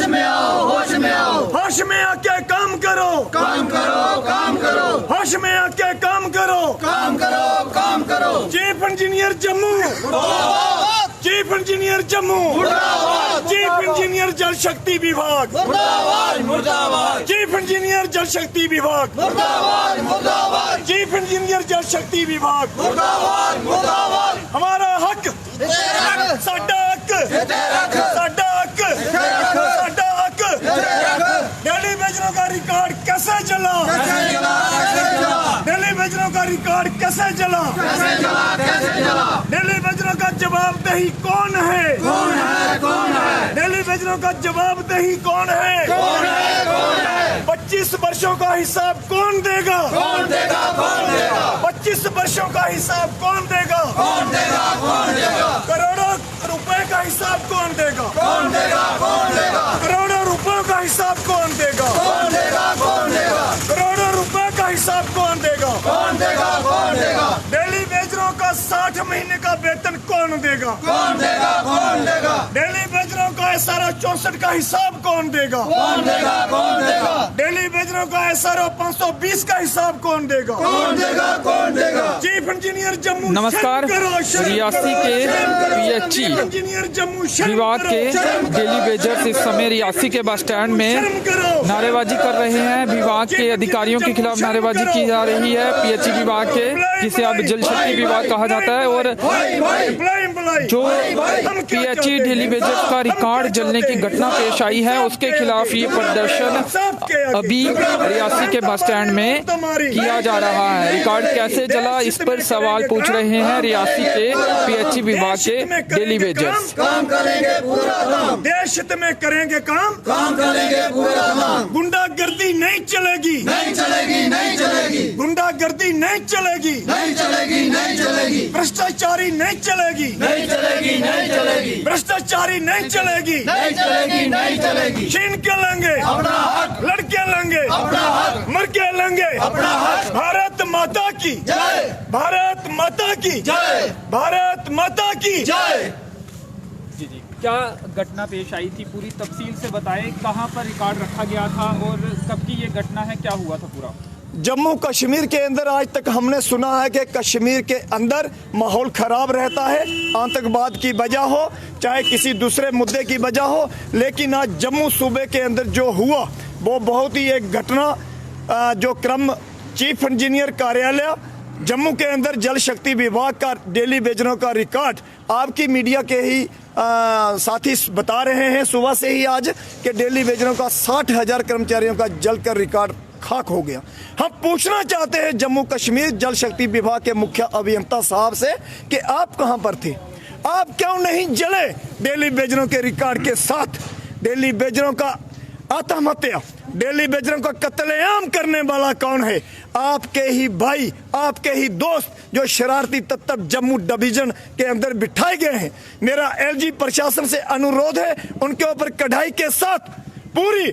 होश में आओ, होश में आओ, होश में आके काम करो, काम करो, काम करो, होश में आके काम करो, काम करो, काम करो। Chief engineer Jammu, chief engineer Jammu, chief engineer जल शक्ति विभाग, मुर्दाबाद, मुर्दाबाद, चीफ इंजीनियर जल शक्ति विभाग, मुर्दाबाद, मुर्दाबाद, चीफ इंजीनियर जल शक्ति विभाग। मुर्दाबाद, मुर्दाबाद। हमारा हक, साडा हक, साडा हक, साडा हक। दिल्ली बेचने का रिकॉर्ड कैसे चला? दिल्ली बेचने का रिकॉर्ड कैसे चला? दिल्ली बेचने का जवाबदेही कौन है? कौन है, कौन है, दिल्ली बेचने का जवाबदेही कौन है? कौन है, कौन है? 25 वर्षों का हिसाब कौन देगा? कौन देगा, कौन देगा, 25 वर्षों का हिसाब कौन देगा? कौन देगा, कौन देगा, करोड़ों रुपए का हिसाब कौन देगा? कौन देगा, कौन देगा, करोड़ों रुपयों का हिसाब कौन देगा? कौन देगा, कौन देगा, करोड़ों रुपए का हिसाब कौन देगा? कौन देगा, कौन देगा, दिल्ली बेचरों का 60 महीने का वेतन कौन देगा? कौन देगा, कौन देगा, दिल्ली बेचरों का SRO 64 का हिसाब कौन देगा? कौन देगा, कौन देगा, दिल्ली बेचरों का SRO 520 का हिसाब कौन देगा? कौन देगा, कौन देगा। चीफ इंजीनियर जम्मू, नमस्कार। शर्म करो, शर्म रियासी करो, के शर्म करो। PHE इंजीनियर जम्मू, शर्म विभाग करो, के शर्म करो। डेली वेजर्स इस समय रियासी के बस स्टैंड में शर्म करो। नारेबाजी कर रहे हैं। विभाग के अधिकारियों के खिलाफ नारेबाजी की जा रही है। PHE विभाग के, जिसे अब जल शक्ति विभाग कहा जाता है, और जो PHE डेली वेजर्स का रिकॉर्ड जलने की घटना पेश आई है, उसके खिलाफ ये प्रदर्शन अभी रियासी के बस स्टैंड में किया जा रहा है। रिकॉर्ड कैसे जला, इस पर सवाल पूछ रहे हैं रियासी के PHE विभाग के डेली वेजर्स। काम करेंगे पूरा काम, देश हित में करेंगे काम, काम करेंगे पूरा काम। गुंडागर्दी नहीं चलेगी, नहीं चलेगी, नहीं चलेगी, गुंडागर्दी नहीं चलेगी, नहीं चलेगी, नहीं चलेगी, भ्रष्टाचारी नहीं चलेगी, नहीं चलेगी, नहीं चलेगी, भ्रष्टाचारी नहीं चलेगी, नहीं चलेगी, नहीं चलेगी। छीन के लेंगे अपना हक, लड़के लेंगे, अपना हक, मर के लेंगे अपना हक। भारत माता की जय, भारत माता की जय, भारत माता की जय। जी जी, क्या घटना पेश आई थी, पूरी तफसील से बताएं। कहाँ पर रिकॉर्ड रखा गया था और कब की ये घटना है, क्या हुआ था पूरा? जम्मू कश्मीर के अंदर आज तक हमने सुना है कि कश्मीर के अंदर माहौल खराब रहता है, आतंकवाद की वजह हो चाहे किसी दूसरे मुद्दे की वजह हो, लेकिन आज जम्मू सूबे के अंदर जो हुआ वो बहुत ही एक घटना जो क्रम चीफ इंजीनियर कार्यालय जम्मू के अंदर जल शक्ति विभाग का डेली वेजरों का रिकॉर्ड आपकी मीडिया के ही साथी बता रहे हैं सुबह से ही आज कि डेली वेजरों का 60,000 कर्मचारियों का जलकर रिकॉर्ड खाक हो गया। हम पूछना चाहते हैं जम्मू कश्मीर जल शक्ति विभाग के मुख्य अभियंता साहब से कि आप कहां पर थे, आप क्यों नहीं जले डेली वेजरों के रिकॉर्ड के साथ? डेली वेजरों का आत्महत्या, डेली वेजरों का कत्लेआम करने वाला कौन है? आपके ही भाई, आपके ही दोस्त जो शरारती तत्व जम्मू डिवीजन के अंदर बिठाए गए हैं। मेरा LG प्रशासन से अनुरोध है उनके ऊपर कढ़ाई के साथ, पूरी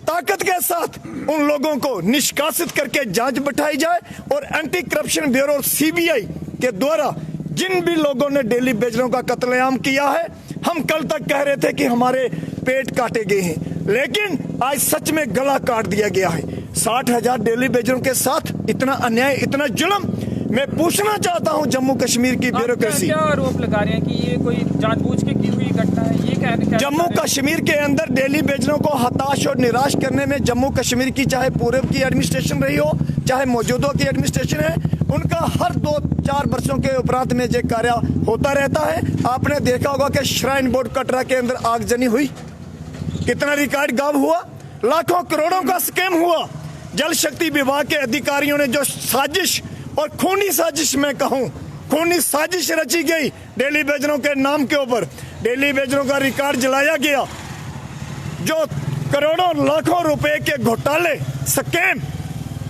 ताकत के साथ उन लोगों को निष्कासित करके जांच बिठाई जाए और एंटी करप्शन ब्यूरो और CBI के द्वारा जिन भी लोगों ने डेली वेजरों का कत्लेआम किया है, हम कल तक कह रहे थे कि हमारे पेट काटे गए हैं, लेकिन आज सच में गला काट दिया गया है। 60,000 डेली वेजरों के साथ इतना अन्याय, इतना जुल्म। मैं पूछना चाहता हूं जम्मू कश्मीर की ब्यूरोक्रेसी, क्या आरोप लगा रहे हैं कि ये कोई जानबूझ के की हुई घटना है? ये क्या जम्मू कश्मीर के अंदर डेली वेजरों को हताश और निराश करने में जम्मू कश्मीर की चाहे पूर्व की एडमिनिस्ट्रेशन रही हो चाहे मौजूदा की एडमिनिस्ट्रेशन है, उनका हर 2-4 वर्षों के उपरांत में ये कार्य होता रहता है। आपने देखा होगा कि श्राइन बोर्ड कटरा के अंदर आगजनी हुई, कितना रिकॉर्ड गायब हुआ, लाखों करोड़ों का स्कैम हुआ। जल शक्ति विभाग के अधिकारियों ने जो साजिश और खूनी साजिश, मैं कहूं खूनी साजिश रची गई डेली वेजरों के नाम के ऊपर, डेली वेजरों का रिकॉर्ड जलाया गया। जो करोड़ों लाखों रुपए के घोटाले स्कैम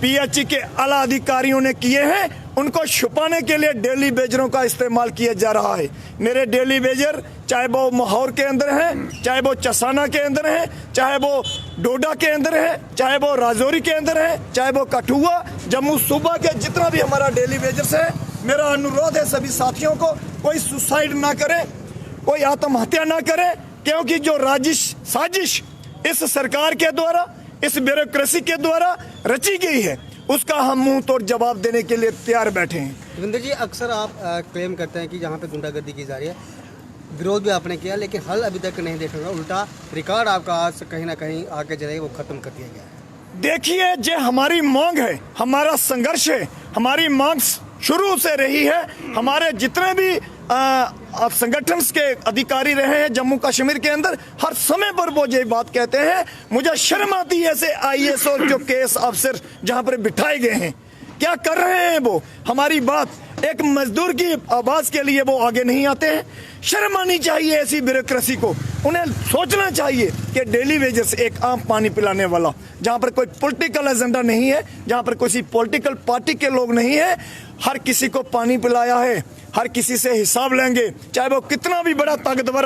PHE के आला अधिकारियों ने किए हैं, उनको छुपाने के लिए डेली वेजरों का इस्तेमाल किया जा रहा है। मेरे डेली वेजर चाहे वो माहौर के अंदर हैं, चाहे वो चसाना के अंदर हैं, चाहे वो डोडा के अंदर हैं, चाहे वो राजौरी के अंदर हैं, चाहे वो कठुआ, जम्मू सूबा के जितना भी हमारा डेली वेजर्स है, मेरा अनुरोध है सभी साथियों को, कोई सुसाइड ना करे, कोई आत्महत्या ना करे, क्योंकि जो साजिश इस सरकार के द्वारा, इस ब्यूरोक्रेसी के द्वारा रची गई है, उसका हम मुंह तोड़ जवाब देने के लिए तैयार बैठे हैं। देवेंद्र जी, अक्सर आप क्लेम करते हैं कि जहाँ पे गुंडागर्दी की जा रही है, विरोध भी आपने किया, लेकिन हल अभी तक नहीं देखा गया। उल्टा रिकॉर्ड आपका आज कहीं ना कहीं आगे चलेगा, वो खत्म कर दिया गया है। देखिए, जो हमारी मांग है, हमारा संघर्ष है, हमारी मांग शुरू से रही है। हमारे जितने भी संगठन के अधिकारी रहे हैं जम्मू कश्मीर के अंदर, हर समय पर वो ये बात कहते हैं। मुझे शर्म आती है ऐसे IAS और जो केस अफसर जहां पर बिठाए गए हैं, क्या कर रहे हैं वो? हमारी बात, एक मजदूर की आवाज के लिए वो आगे नहीं आते हैं। शर्म आनी चाहिए ऐसी ब्यूरोक्रेसी को। उन्हें सोचना चाहिए कि डेली वेजेस एक आम पानी पिलाने वाला, जहां पर कोई पॉलिटिकल एजेंडा नहीं है, जहां पर किसी पॉलिटिकल पार्टी के लोग नहीं है, हर किसी को पानी पिलाया है, हर किसी से हिसाब लेंगे, चाहे वो कितना भी बड़ा ताकतवर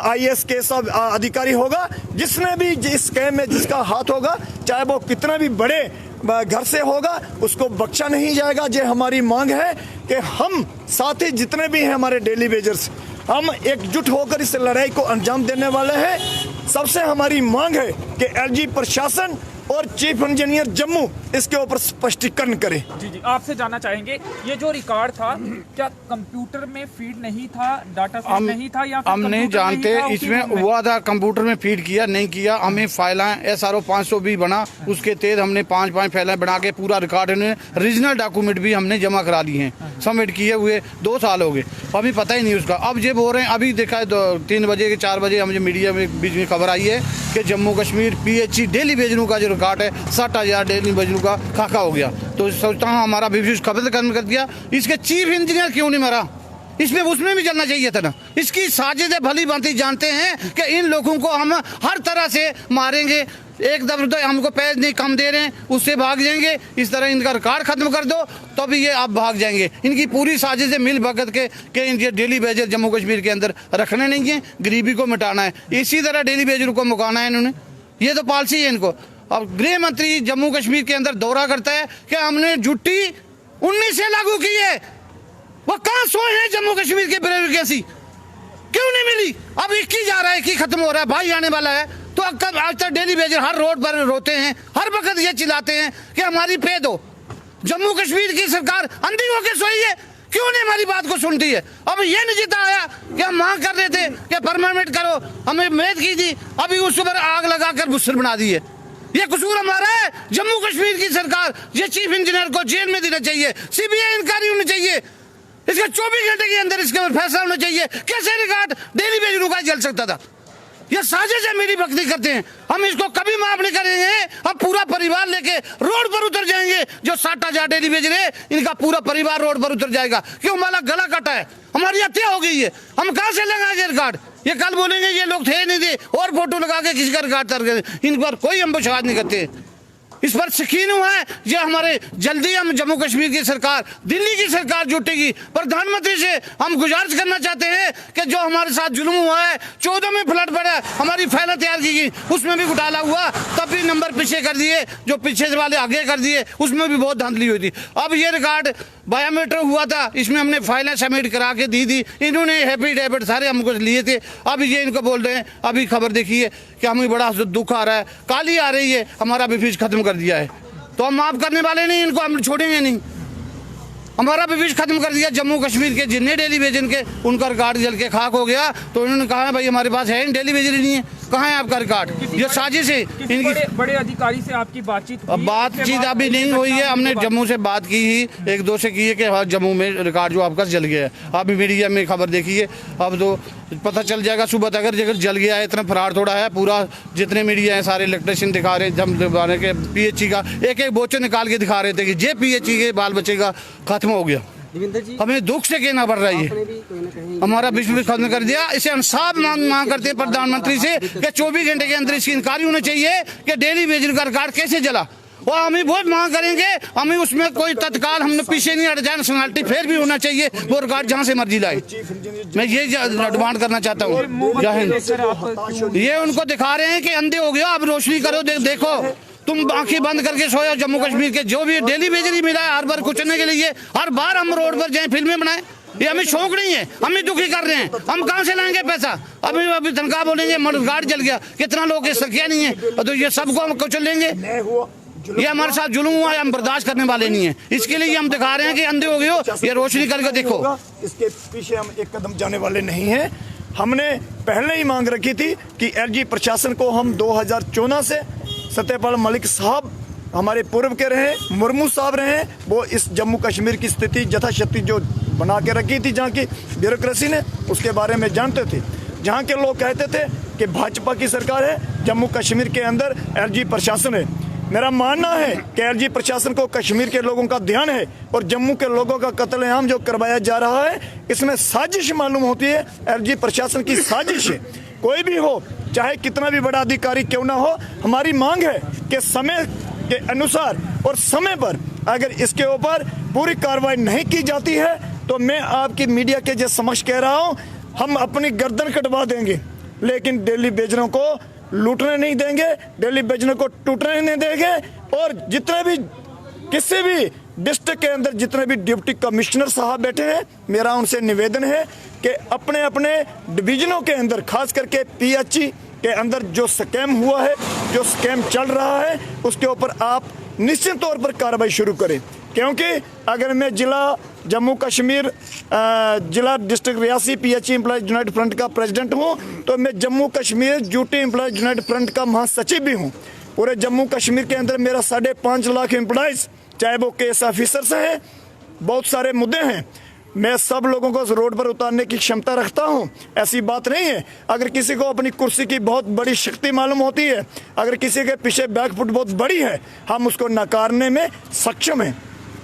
IAS के सब अधिकारी होगा, जिसने भी जिस कैम में जिसका हाथ होगा, चाहे वो कितना भी बड़े घर से होगा, उसको बख्शा नहीं जाएगा। ये हमारी मांग है कि हम साथी जितने भी हैं हमारे डेली वेजर्स, हम एकजुट होकर इस लड़ाई को अंजाम देने वाले हैं। सबसे हमारी मांग है कि LG प्रशासन और चीफ इंजीनियर जम्मू इसके ऊपर स्पष्टीकरण करे। जी, आपसे जानना चाहेंगे, ये जो रिकॉर्ड था, क्या कंप्यूटर में फीड नहीं था, डाटा फीड नहीं था, या हम नहीं जानते। इसमें हुआ था, कंप्यूटर में फीड किया नहीं किया, हमें फाइलें SRO 520 बना, उसके तहत हमने 5 फाइलें बना के पूरा रिकॉर्ड, रीजनल डॉक्यूमेंट भी हमने जमा करा लिए हैं, सबमिट किए हुए 2 साल हो गए, हमें पता ही नहीं उसका। अब ये बोल रहे हैं, अभी देखा है 3 बजे के 4 बजे हमें मीडिया में बीच में खबर आई है कि जम्मू कश्मीर PHE डेली वेजनू का जो रिकॉर्ड है 60,000 डेली वेजनू का खाका हो गया। तो सोचता हूँ हमारा विशेष खबर कर दिया। इसके चीफ इंजीनियर क्यों नहीं मरा? इसमें उसमें भी जलना चाहिए था ना। इसकी साजिश भली भांति जानते हैं कि इन लोगों को हम हर तरह से मारेंगे, एक दफा हमको पैसे नहीं कम दे रहे हैं उससे भाग जाएंगे, इस तरह इनका रिकॉर्ड खत्म कर दो तो भी ये आप भाग जाएंगे। इनकी पूरी साजिश मिल भगत के इनके डेली वेजर जम्मू कश्मीर के अंदर रखने नहीं है, गरीबी को मिटाना है, इसी तरह डेली वेजर को मुकाना है इन्होंने। ये तो पॉलिसी है इनको। अब गृह मंत्री जम्मू कश्मीर के अंदर दौरा करता है कि हमने जुट्टी 19 से लागू की है, वो कहाँ सोए हैं जम्मू कश्मीर के ब्यूरोक्रेसी? क्यों नहीं मिली? अब 21 जा रहा है, 21 खत्म हो रहा है, भाई आने वाला है। तो आज तक डेली वेजर हर रोड पर रोते हैं, हर वक्त ये चिल्लाते हैं कि हमारी पे दो। जम्मू कश्मीर की सरकार अंधी होकर सोई है, क्यों नहीं हमारी बात को सुनती है? अब ये नहीं जीता आया कि हम मांग कर रहे थे कि परमानेंट करो, हमें उम्मीद की थी, अभी उस पर आग लगाकर भुस्सर बना दी है। ये कसूर हमारा है। जम्मू कश्मीर की सरकार, ये चीफ इंजीनियर को जेल में देना चाहिए, CBI इंक्वायरी होनी चाहिए, इसके 24 घंटे के अंदर इसके ऊपर फैसला होना चाहिए। कैसे रिकॉर्ड डेली वेजर का जल सकता था? ये साजिश है, मेरी भक्ति करते हैं, हम इसको कभी माफ नहीं करेंगे। हम पूरा परिवार लेके रोड पर उतर जाएंगे। जो 60,000 डेली वेजर है, इनका पूरा परिवार रोड पर उतर जाएगा। क्यों? हमारा गला कटा है, हमारी हत्या हो गई है, हम कहाँ से लगाएंगे रिकॉर्ड? ये कल बोलेंगे ये लोग थे नहीं थे और फोटो लगा के किसी का रिकॉर्ड कर गए। इन पर कोई हम विश्वास नहीं करते। इस पर यकीन हुआ है ये हमारे जल्दी हम जम्मू कश्मीर की सरकार, दिल्ली की सरकार जुटेगी। प्रधानमंत्री से हम गुजारिश करना चाहते हैं कि जो हमारे साथ जुल्म हुआ है, 14 में फ्लड पड़ा, हमारी फाइलें तैयार की गई, उसमें भी घोटाला हुआ, तब भी नंबर पीछे कर दिए, जो पीछे वाले आगे कर दिए, उसमें भी बहुत धांधली हुई थी। अब ये रिकॉर्ड बायोमेट्रिक हुआ था, इसमें हमने फाइलें सबमिट करा के दी थी, इन्होंने हैप्पी डेबिट सारे हमको लिए थे। अब ये इनको बोल रहे हैं, अभी खबर देखिए कि हमें बड़ा दुख आ रहा है, काली आ रही है, हमारा भी फीस खत्म कर दिया है। तो हम माफ करने वाले नहीं, इनको हम छोड़ेंगे नहीं। हमारा भी फीस खत्म कर दिया। जम्मू कश्मीर के जितने डेली वेजर के, उनका रिकॉर्ड जल के खाक हो गया। तो इन्होंने कहा भाई हमारे पास है डेली वेजर ही नहीं है, कहाँ है आपका रिकॉर्ड? ये साजिश है इनकी। बड़े अधिकारी से आपकी बातचीत हुई? बातचीत अभी नहीं हुई है, हमने जम्मू से बात की ही, 1-2 से की है कि हाँ जम्मू में रिकॉर्ड जो आपका जल गया है। अभी मीडिया में खबर देखी है, अब तो पता चल जाएगा सुबह तक। अगर जल गया है, इतना फरार थोड़ा है, पूरा जितने मीडिया है सारे इलेक्ट्रिशियन दिखा रहे हैं, जम दिखाने के PHE का एक बोचो निकाल के दिखा रहे थे कि ये PHE के बाल बच्चे का खत्म हो गया। देवेंद्र जी, हमें दुख से कहना पड़ रहा है, हमारा विश्वास खत्म कर दिया। इसे हम साफ मांग करते हैं प्रधानमंत्री से कि 24 घंटे के अंदर इसकी इंक्वायरी होनी चाहिए कि डेली वेजर का रिकॉर्ड कैसे जला। और हमें बहुत मांग करेंगे, हमें उसमें कोई तत्काल हमने पीछे नहीं हट जाए, नेशनलिटी फिर भी होना चाहिए, वो रिकॉर्ड जहाँ से मर्जी लाए। मैं ये डिमांड करना चाहता हूँ। जय हिंद। ये उनको दिखा रहे हैं कि अंधे हो गया, अब रोशनी करो, देखो तुम आंखें बंद करके सोया। जम्मू कश्मीर के जो भी डेली वेजर ही मिला है हर बार कुचलने के लिए, हर बार हम रोड पर जाए, फिल्में बनाए, ये हमें शौक नहीं है, हमें दुखी कर रहे हैं। हम कहाँ से लाएंगे पैसा? अभी तनख्वाह बोलेंगे, गार्ड जल गया, कितना लोग क्या नहीं है, तो ये सबको हम कुचल लेंगे। ये हमारे साथ जुल्म हुआ है, हम बर्दाश्त करने वाले नहीं है। इसके लिए हम दिखा रहे हैं कि अंधे हो गए हो, ये रोशनी करके देखो। इसके पीछे हम एक कदम जाने वाले नहीं हैं। हमने पहले ही मांग रखी थी कि एलजी प्रशासन को हम 2014 से सत्यपाल मलिक साहब हमारे पूर्व के रहे, मुर्मू साहब रहे, वो इस जम्मू कश्मीर की स्थिति यथाशक्ति जो बना के रखी थी जहाँ की ब्यूरोक्रेसी ने, उसके बारे में जानते थे। जहाँ के लोग कहते थे कि भाजपा की सरकार है, जम्मू कश्मीर के अंदर एलजी प्रशासन है। मेरा मानना है कि एलजी प्रशासन को कश्मीर के लोगों का ध्यान है और जम्मू के लोगों का कत्लेआम जो करवाया जा रहा है, इसमें साजिश मालूम होती है। एलजी प्रशासन की साजिश है। कोई भी हो, चाहे कितना भी बड़ा अधिकारी क्यों ना हो, हमारी मांग है कि समय के अनुसार और समय पर अगर इसके ऊपर पूरी कार्रवाई नहीं की जाती है तो मैं आपकी मीडिया के जैसे समक्ष कह रहा हूं, हम अपनी गर्दन कटवा देंगे, लेकिन दिल्ली बेजरों को लूटने नहीं देंगे, दिल्ली बेजरों को टूटने नहीं देंगे। और जितने भी किसी भी डिस्ट्रिक्ट के अंदर जितने भी डिप्टी कमिश्नर साहब बैठे हैं, मेरा उनसे निवेदन है कि अपने अपने डिवीजनों के अंदर, खास करके पीएचई के अंदर जो स्कैम हुआ है, जो स्कैम चल रहा है, उसके ऊपर आप निश्चित तौर पर कार्रवाई शुरू करें। क्योंकि अगर मैं जिला जम्मू कश्मीर जिला district Reasi PHE employees United front का प्रेसिडेंट हूं, तो मैं Jammu Kashmir duty employees United front का महासचिव भी हूं। पूरे जम्मू कश्मीर के अंदर मेरा 5.5 लाख एम्प्लॉयज, चाहे वो केस ऑफिसर्स हैं, बहुत सारे मुद्दे हैं। मैं सब लोगों को रोड पर उतारने की क्षमता रखता हूं, ऐसी बात नहीं है। अगर किसी को अपनी कुर्सी की बहुत बड़ी शक्ति मालूम होती है, अगर किसी के पीछे बैकफुट बहुत बड़ी है, हम उसको नकारने में सक्षम हैं।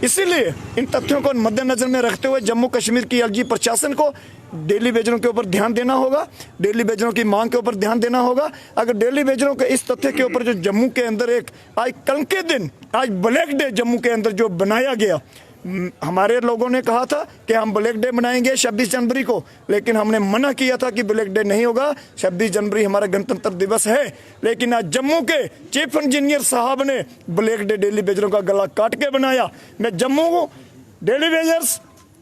इसीलिए इन तथ्यों को मद्देनजर में रखते हुए जम्मू कश्मीर की एलजी प्रशासन को दिल्ली बेजरों के ऊपर ध्यान देना होगा, दिल्ली बेजरों की मांग के ऊपर ध्यान देना होगा। अगर दिल्ली बेजरों के इस तथ्य के ऊपर जो जम्मू के अंदर एक आज कल के दिन, आज ब्लैक डे जम्मू के अंदर जो बनाया गया, हमारे लोगों ने कहा था कि हम ब्लैक डे मनाएंगे 26 जनवरी को, लेकिन हमने मना किया था कि ब्लैक डे नहीं होगा। 26 जनवरी हमारा गणतंत्र दिवस है, लेकिन आज जम्मू के चीफ इंजीनियर साहब ने ब्लैक डे दिल्ली बेजरों का गला काट के बनाया। मैं जम्मू दिल्ली बेजर्स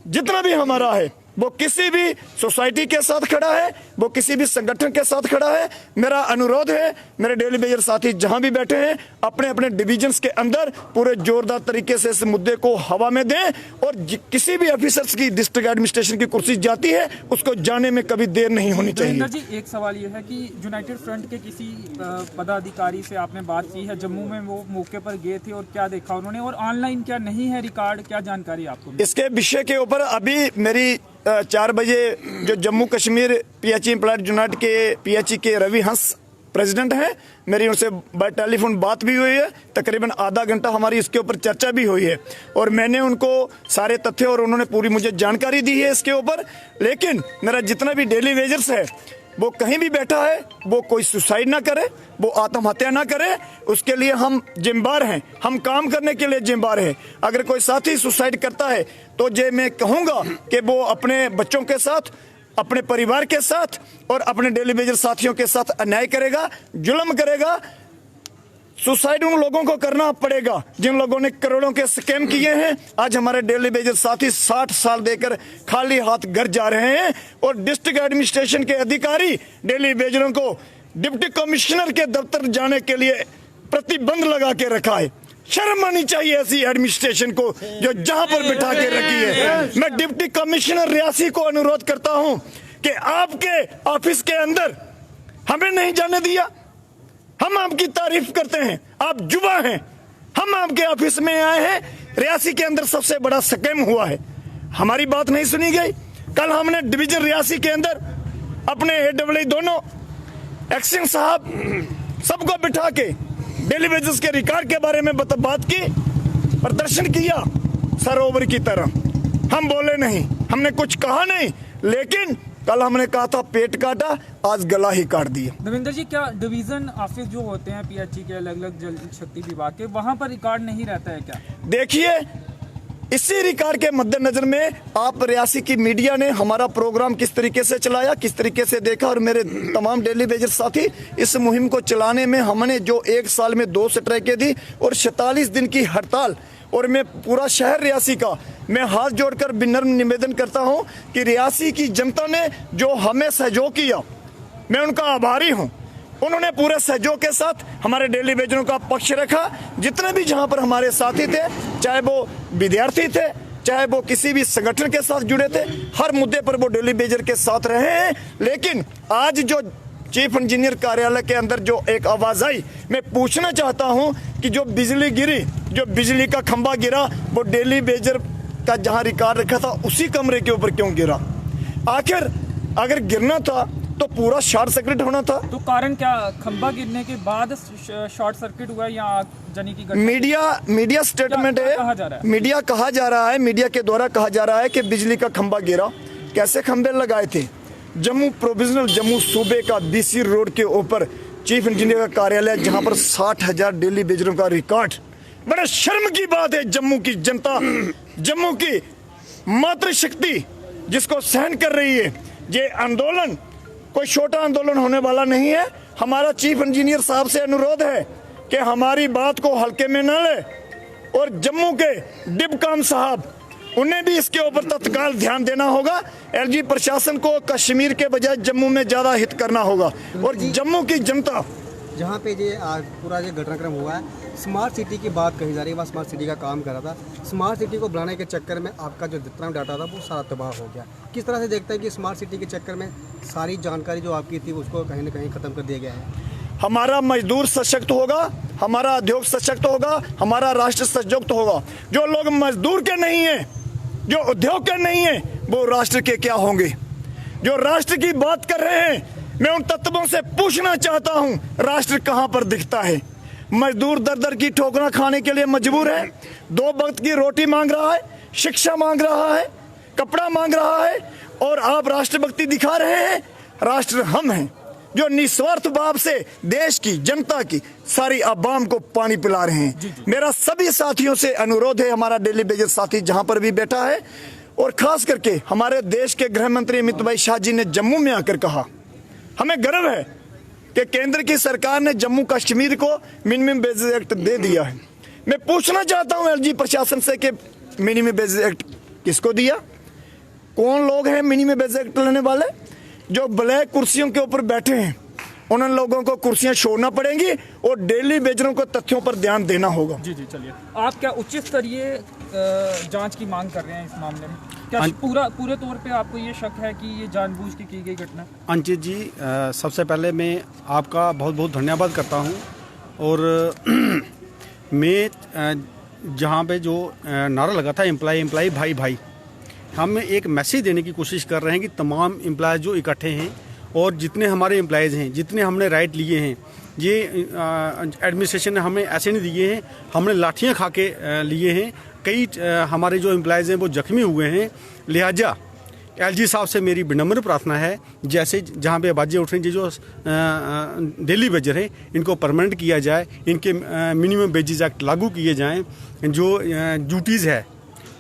जितना भी हमारा है, वो किसी भी सोसाइटी के साथ खड़ा है, वो किसी भी संगठन के साथ खड़ा है। मेरा अनुरोध है, मेरे डेली बेजर साथी जहां भी बैठे हैं, अपने अपने डिविजन्स के अंदर पूरे जोरदार तरीके से इस मुद्दे को हवा में दें। और किसी भी ऑफिसर्स की डिस्ट्रिक्ट एडमिनिस्ट्रेशन की कुर्सी जाती है, उसको जाने में कभी देर नहीं होनी चाहिए। जी, एक सवाल ये है कि यूनाइटेड फ्रंट के किसी पदाधिकारी से आपने बात की है, जम्मू में वो मौके पर गए थे और क्या देखा उन्होंने, और ऑनलाइन क्या नहीं है रिकॉर्ड, क्या जानकारी आपको? इसके विषय के ऊपर अभी मेरी 4 बजे जो Jammu Kashmir PHE employees United के पीएचई के रवि हंस प्रेसिडेंट हैं, मेरी उनसे बाय टेलीफोन बात भी हुई है। तकरीबन आधा घंटा हमारी इसके ऊपर चर्चा भी हुई है और मैंने उनको सारे तथ्य और उन्होंने पूरी मुझे जानकारी दी है इसके ऊपर। लेकिन मेरा जितना भी डेली वेजर्स है, वो कहीं भी बैठा है, वो कोई सुसाइड ना करे, वो आत्महत्या ना करे, उसके लिए हम जिम्मेदार हैं, हम काम करने के लिए जिम्मेदार हैं। अगर कोई साथी सुसाइड करता है तो जे मैं कहूँगा कि वो अपने बच्चों के साथ, अपने परिवार के साथ और अपने डेली बेजर साथियों के साथ अन्याय करेगा, जुल्म करेगा। सुसाइड उन लोगों को करना पड़ेगा जिन लोगों ने करोड़ों के स्कैम किए हैं। आज हमारे डेली बेजर साथी 60 साल देकर खाली हाथ घर जा रहे हैं और डिस्ट्रिक्ट एडमिनिस्ट्रेशन के अधिकारी डेली बेजरों को डिप्टी कमिश्नर के दफ्तर जाने के लिए प्रतिबंध लगा के रखा है। शर्म आनी चाहिए ऐसी एडमिनिस्ट्रेशन को जो जहां पर बिठा के रखी है। मैं डिप्टी कमिश्नर रियासी को अनुरोध करता हूं कि आपके ऑफिस के अंदर हमें नहीं जाने दिया। हम आपकी तारीफ करते हैं, आप जुबा हैं, हम आपके ऑफिस में आए हैं। रियासी के अंदर सबसे बड़ा स्कैम हुआ है, हमारी बात नहीं सुनी गई। कल हमने डिवीजन रियासी के अंदर अपने AAA दोनों एक्शन साहब सबको बिठा के डेली बेसिस के रिकॉर्ड के बारे में बात की, प्रदर्शन किया सरोवर की तरह। हम बोले नहीं, हमने कुछ कहा नहीं, लेकिन कल हमने कहा था पेट काटा, आज गला ही काट दिया। देवेंद्र जी, क्या डिवीजन ऑफिस जो होते हैं पीएचई के अलग अलग जल शक्ति विभाग के, वहां पर रिकॉर्ड नहीं रहता है क्या? देखिए, इसी रिकॉर्ड के मद्देनजर में आप रियासी की मीडिया ने हमारा प्रोग्राम किस तरीके से चलाया, किस तरीके से देखा, और मेरे तमाम डेली बेजर साथी इस मुहिम को चलाने में हमने जो 1 साल में 2 स्ट्राइकें दी और 47 दिन की हड़ताल और मैं पूरा शहर रियासी का मैं हाथ जोड़कर विनम्र निवेदन करता हूं कि रियासी की जनता ने जो हमें सहयोग किया, मैं उनका आभारी हूं। उन्होंने पूरे सहयोग के साथ हमारे डेली वेजरों का पक्ष रखा। जितने भी जहां पर हमारे साथी थे, चाहे वो विद्यार्थी थे, चाहे वो किसी भी संगठन के साथ जुड़े थे, हर मुद्दे पर वो डेली वेजर के साथ रहे हैं। लेकिन आज जो चीफ इंजीनियर कार्यालय के अंदर जो एक आवाज आई, मैं पूछना चाहता हूं कि जो बिजली गिरी, जो बिजली का खंभा गिरा, वो डेली वेजर का जहां रिकॉर्ड रखा था उसी कमरे के ऊपर क्यों गिरा? आखिर अगर गिरना था तो पूरा शॉर्ट सर्किट होना था। तो कारण क्या, खंभा गिरने के बाद शॉर्ट सर्किट हुआ या आग जनी की घटना? मीडिया स्टेटमेंट है, कहा जा रहा है? मीडिया कहा जा रहा है, मीडिया के द्वारा कहा जा रहा है कि बिजली का खंभा गिरा। कैसे खंभे लगाए थे? जम्मू प्रोविजनल जम्मू सूबे का बीसी रोड के ऊपर चीफ इंजीनियर का कार्यालय, जहां पर 60,000 डेली वेजरों का रिकॉर्ड। बड़े शर्म की बात है, जम्मू की जनता, जम्मू की मातृशक्ति जिसको सहन कर रही है। ये आंदोलन कोई छोटा आंदोलन होने वाला नहीं है। हमारा चीफ इंजीनियर साहब से अनुरोध है कि हमारी बात को हल्के में न ले, और जम्मू के डिबकाम साहब, उन्हें भी इसके ऊपर तत्काल ध्यान देना होगा। एलजी प्रशासन को कश्मीर के बजाय जम्मू में ज्यादा हित करना होगा। और जम्मू की जनता, जहाँ पे ये पूरा ये घटनाक्रम हुआ है, स्मार्ट सिटी की बात कही जा रही है, वहाँ स्मार्ट सिटी का काम कर रहा था। स्मार्ट सिटी को बनाने के चक्कर में आपका जो जितना डाटा था वो सारा तबाह हो गया। किस तरह से देखते हैं कि स्मार्ट सिटी के चक्कर में सारी जानकारी जो आपकी थी उसको कहीं ना कहीं ख़त्म कर दिया गया है? हमारा मजदूर सशक्त होगा, हमारा उद्योग सशक्त होगा, हमारा राष्ट्र सशक्त होगा। जो लोग मजदूर के नहीं है, जो उद्योग के नहीं है, वो राष्ट्र के क्या होंगे? जो राष्ट्र की बात कर रहे हैं, मैं उन तत्वों से पूछना चाहता हूं, राष्ट्र कहां पर दिखता है? मजदूर दर दर की ठोकरा खाने के लिए मजबूर है, 2 वक्त की रोटी मांग रहा है, शिक्षा मांग रहा है, कपड़ा मांग रहा है, और आप राष्ट्रभक्ति दिखा रहे हैं। राष्ट्र हम हैं जो निस्वार्थ भाव से देश की जनता की सारी आवाम को पानी पिला रहे हैं। मेरा सभी साथियों से अनुरोध है, हमारा डेली वेजर साथी जहां पर भी बैठा है, और खास करके हमारे देश के गृह मंत्री अमित भाई शाह जी ने जम्मू में आकर कहा, हमें गर्व है कि केंद्र की सरकार ने जम्मू कश्मीर को मिनिमम वेजेस एक्ट दे दिया है। मैं पूछना चाहता हूं एलजी प्रशासन से कि मिनिमम वेजेस एक्ट किसको दिया? कौन लोग हैं मिनिमम वेजेस एक्ट लेने वाले? जो ब्लैक कुर्सियों के ऊपर बैठे हैं, उन लोगों को कुर्सियां छोड़ना पड़ेंगी और डेली वेजरों को तथ्यों पर ध्यान देना होगा। जी चलिए, आप क्या उचित स्तरीय जांच की मांग कर रहे हैं इस मामले में? क्या पूरे तौर पे आपको ये शक है कि ये जानबूझ के की गई घटना? अंकित जी, सबसे पहले मैं आपका बहुत बहुत धन्यवाद करता हूं। और मैं जहां पे जो नारा लगा था एम्प्लॉय भाई भाई, हम एक मैसेज देने की कोशिश कर रहे हैं कि तमाम एम्प्लॉय जो इकट्ठे हैं और जितने हमारे एम्प्लॉयज़ हैं, जितने हमने राइट लिए हैं, ये एडमिनिस्ट्रेशन ने हमें ऐसे नहीं दिए हैं, हमने लाठियाँ खा के लिए हैं। कई हमारे जो एम्प्लॉयज़ हैं वो जख्मी हुए हैं। लिहाजा एलजी साहब से मेरी विनम्र प्रार्थना है, जैसे जहाँ पे आवाज़ें उठ रही हैं, जो डेली वेजर हैं इनको परमानेंट किया जाए, इनके मिनिमम वेजेस एक्ट लागू किए जाएँ। जो ड्यूटीज़ है,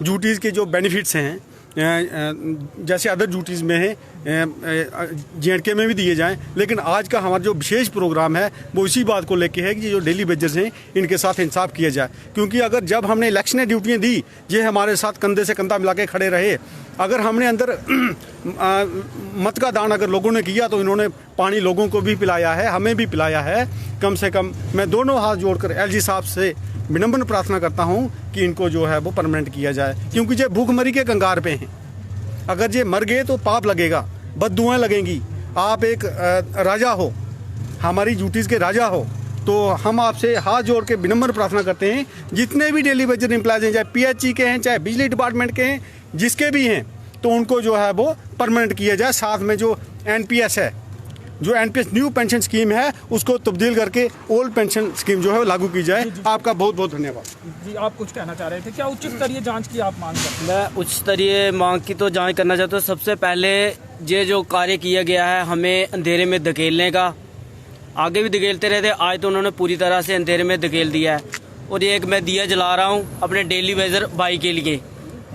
ड्यूटीज़ के जो बेनिफिट्स हैं जैसे अदर ड्यूटीज़ में है JNK में भी दिए जाएं। लेकिन आज का हमारा जो विशेष प्रोग्राम है वो इसी बात को लेके है कि जो डेली वेजर्स हैं इनके साथ इंसाफ किया जाए। क्योंकि अगर जब हमने इलेक्शन ड्यूटियाँ दी, ये हमारे साथ कंधे से कंधा मिला के खड़े रहे। अगर हमने अंदर मत का दान अगर लोगों ने किया तो इन्होंने पानी लोगों को भी पिलाया है, हमें भी पिलाया है। कम से कम मैं दोनों हाथ जोड़कर LG साहब से विनम्र प्रार्थना करता हूं कि इनको जो है वो परमानेंट किया जाए। क्योंकि ये भूखमरी के कंगार पे हैं, अगर ये मर गए तो पाप लगेगा, बददुआएं लगेंगी। आप एक राजा हो, हमारी ड्यूटीज़ के राजा हो, तो हम आपसे हाथ जोड़ के विनम्र प्रार्थना करते हैं, जितने भी डेली वेजर एम्प्लॉयज़ हैं, चाहे PHE के हैं, चाहे बिजली डिपार्टमेंट के हैं, जिसके भी हैं, तो उनको जो है वो परमानेंट किया जाए। साथ में जो NPS है, जो NPS न्यू पेंशन स्कीम है, उसको तब्दील करके ओल्ड पेंशन स्कीम जो है लागू की जाए। आपका बहुत बहुत धन्यवाद। जी, आप कुछ कहना चाह रहे थे? क्या उच्च स्तरीय जांच की आप मांग करते हैं? मैं उच्च स्तरीय मांग की तो जांच करना चाहता हूँ। सबसे पहले ये जो कार्य किया गया है हमें अंधेरे में धकेलने का, आगे भी धकेलते रहे थे, आज तो उन्होंने पूरी तरह से अंधेरे में धकेल दिया है। और ये एक मैं दिया जला रहा हूँ अपने डेली वेजर भाई के लिए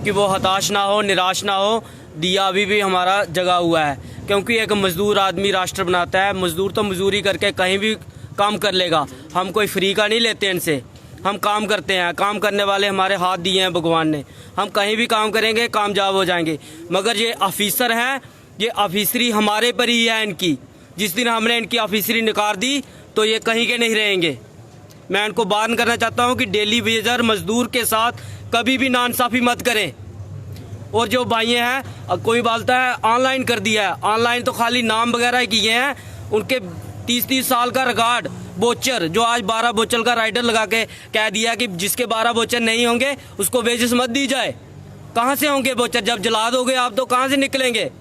कि वो हताश ना हो, निराश ना हो। दिया अभी भी हमारा जगा हुआ है, क्योंकि एक मजदूर आदमी राष्ट्र बनाता है। मजदूर तो मजदूरी करके कहीं भी काम कर लेगा, हम कोई फ्री का नहीं लेते इनसे। हम काम करते हैं, काम करने वाले हमारे हाथ दिए हैं भगवान ने, हम कहीं भी काम करेंगे कामयाब हो जाएंगे। मगर ये ऑफिसर हैं, ये ऑफिसरी हमारे पर ही है इनकी। जिस दिन हमने इनकी ऑफिसरी निकाल दी तो ये कहीं के नहीं रहेंगे। मैं इनको वार्न करना चाहता हूँ कि डेली वेजर मजदूर के साथ कभी भी नाइंसाफ़ी मत करें। और जो भाई हैं, कोई बोलता है ऑनलाइन कर दिया है, ऑनलाइन तो खाली नाम वगैरह किए हैं। उनके 30-30 साल का रिकॉर्ड बोचर, जो आज 12 बोचर का राइडर लगा के कह दिया कि जिसके 12 बोचर नहीं होंगे उसको वेजेस मत दी जाए। कहाँ से होंगे बोचर? जब जला दोगे आप तो कहाँ से निकलेंगे?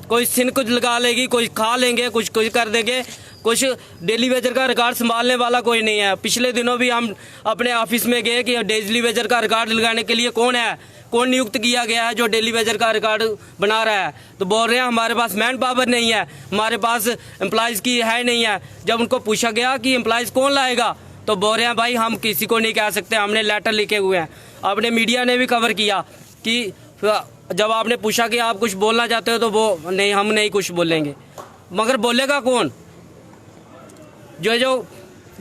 कोई सिन कुछ लगा लेगी, कोई खा लेंगे, कुछ कर देंगे। कुछ डेली वेजर का रिकॉर्ड संभालने वाला कोई नहीं है। पिछले दिनों भी हम अपने ऑफिस में गए कि डेली वेजर का रिकॉर्ड लगाने के लिए कौन है, कौन नियुक्त किया गया है जो डेली वेजर का रिकॉर्ड बना रहा है। तो बोल रहे हैं हमारे पास मैन पावर नहीं है, हमारे पास एम्प्लॉयज़ की है नहीं है। जब उनको पूछा गया कि एम्प्लॉयज़ कौन लाएगा तो बोल रहे हैं भाई हम किसी को नहीं कह सकते, हमने लेटर लिखे हुए हैं। अपने मीडिया ने भी कवर किया कि जब आपने पूछा कि आप कुछ बोलना चाहते हो तो वो नहीं, हम नहीं कुछ बोलेंगे। मगर बोलेगा कौन? जो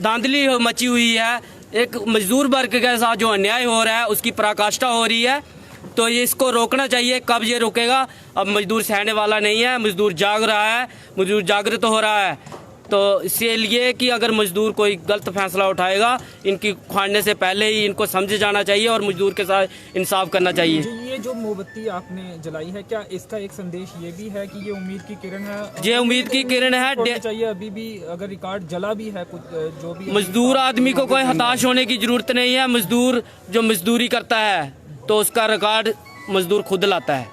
धांधली मची हुई है, एक मजदूर वर्ग के साथ जो अन्याय हो रहा है उसकी पराकाष्ठा हो रही है, तो ये इसको रोकना चाहिए। कब ये रोकेगा? अब मजदूर सहने वाला नहीं है, मजदूर जाग रहा है, मजदूर जागृत हो रहा है। तो इसलिए कि अगर मजदूर कोई गलत फैसला उठाएगा, इनकी उखाड़ने से पहले ही इनको समझे जाना चाहिए और मजदूर के साथ इंसाफ करना चाहिए। ये जो मोमबत्ती आपने जलाई है, क्या इसका एक संदेश ये भी है कि ये उम्मीद की किरण है? ये उम्मीद की किरण है। चाहिए अभी भी अगर रिकॉर्ड जला भी है कुछ जो भी मजदूर आदमी को कोई हताश होने की जरूरत नहीं है। मजदूर जो मजदूरी करता है तो उसका रिकॉर्ड मजदूर खुद लाता है,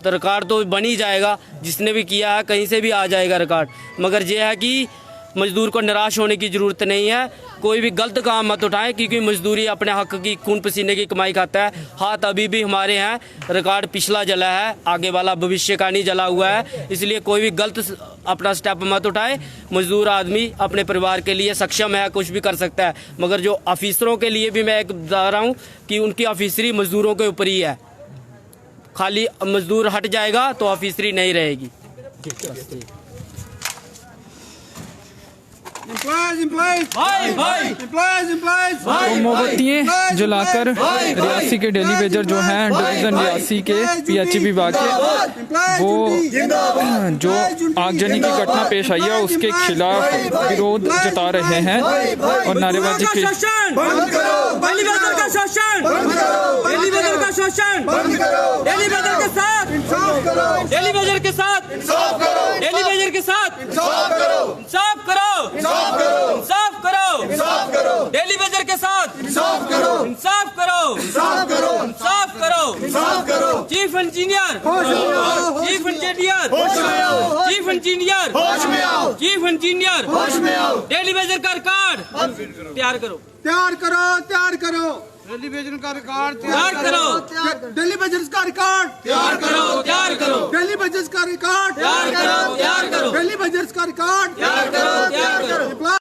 तो रिकॉर्ड तो बन ही जाएगा। जिसने भी किया है कहीं से भी आ जाएगा रिकॉर्ड। मगर यह है कि मजदूर को निराश होने की ज़रूरत नहीं है। कोई भी गलत काम मत उठाएं, क्योंकि मजदूरी अपने हक की खून पसीने की कमाई खाता है। हाथ अभी भी हमारे हैं, रिकॉर्ड पिछला जला है, आगे वाला भविष्य का नहीं जला हुआ है। इसलिए कोई भी गलत अपना स्टेप मत उठाए। मजदूर आदमी अपने परिवार के लिए सक्षम है, कुछ भी कर सकता है। मगर जो ऑफिसरों के लिए भी मैं एक बता रहा हूँ कि उनकी ऑफिसरी मजदूरों के ऊपर ही है। खाली मजदूर हट जाएगा तो ऑफिसरी नहीं रहेगी। तो मोमबत्तियाँ जलाकर रियासी के डेली वेजर जो हैं, डिवीजन रियासी के पीएचई विभाग के, वो जो आगजनी की घटना पेश आई है उसके खिलाफ विरोध जता रहे हैं और नारेबाजी की। डेली वेजर के साथ इंसाफ करो, इंसाफ करो, इंसाफ करो, इंसाफ करो, इंसाफ करो। Chief engineer chief engineer chief engineer chief engineer daily Vaser का रिकॉर्ड तैयार करो, तैयार करो, तैयार करो। डेली वेजर का रिकॉर्ड तैयार करो, डेली वेजर्स का रिकॉर्ड तैयार करो, तैयार करो, डेली वेजर्स का रिकॉर्ड तैयार करो,